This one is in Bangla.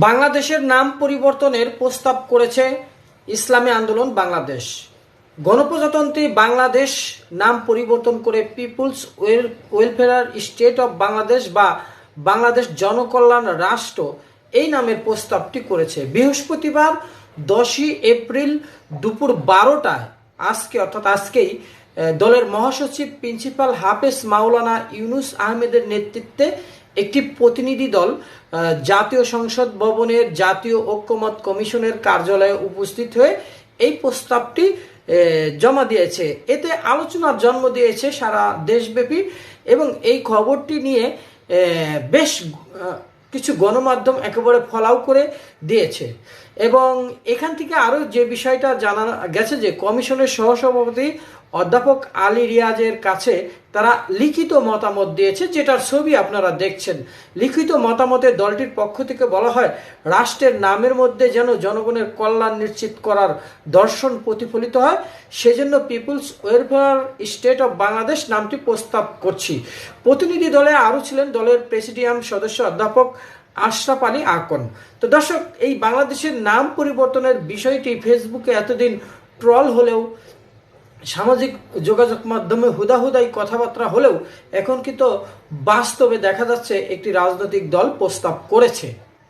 বাংলাদেশের নাম পরিবর্তনের প্রস্তাব করেছে ইসলামী আন্দোলন বাংলাদেশ। গণপ্রজাতন্ত্রী বাংলাদেশ নাম পরিবর্তন করে people's welfare state of Bangladesh বা বাংলাদেশ জনকল্যাণ রাষ্ট্র এই নামের প্রস্তাবটি করেছে। বৃহস্পতিবার 10ই এপ্রিল দুপুর 12টায় আজকেই দলের মহাসচিব প্রিন্সিপাল হাফেজ মাওলানা ইউনুস আহমেদের নেতৃত্বে একটি প্রতিনিধি দল জাতীয় সংসদ ভবনের জাতীয় ঐক্যমত কমিশনের কার্যালয়ে উপস্থিত হয়ে এই প্রস্তাবটি জমা দিয়েছে। এতে আলোচনার জন্ম দিয়েছে সারা দেশব্যাপী এবং এই খবরটি নিয়ে বেশ কিছু গণমাধ্যম একেবারে ফলাও করে দিয়েছে। এবং এখান থেকে আরও যে বিষয়টা জানা গেছে যে কমিশনের সহসভাপতি অধ্যাপক আলী রিয়াজের কাছে তারা লিখিত মতামত দিয়েছে, যেটার ছবি আপনারা দেখছেন। লিখিত মতামতে দলটির পক্ষ থেকে বলা হয়, রাষ্ট্রের নামের মধ্যে যেন জনগণের কল্যাণ নিশ্চিত করার দর্শন প্রতিফলিত হয়, সেজন্য people's welfare state of Bangladesh নামটি প্রস্তাব করছি। প্রতিনিধি দলে আরও ছিলেন দলের প্রেসিডিয়াম সদস্য অধ্যাপক আশরাফ আলী আকন। তো দর্শক, এই বাংলাদেশের নাম পরিবর্তনের বিষয়টি ফেসবুকে এতদিন ট্রল হলেও সামাজিক যোগাযোগ মাধ্যমে হুদাহুদাই কথাবার্তা হলেও এখন কিন্তু বাস্তবে দেখা যাচ্ছে একটি রাজনৈতিক দল প্রস্তাব করেছে।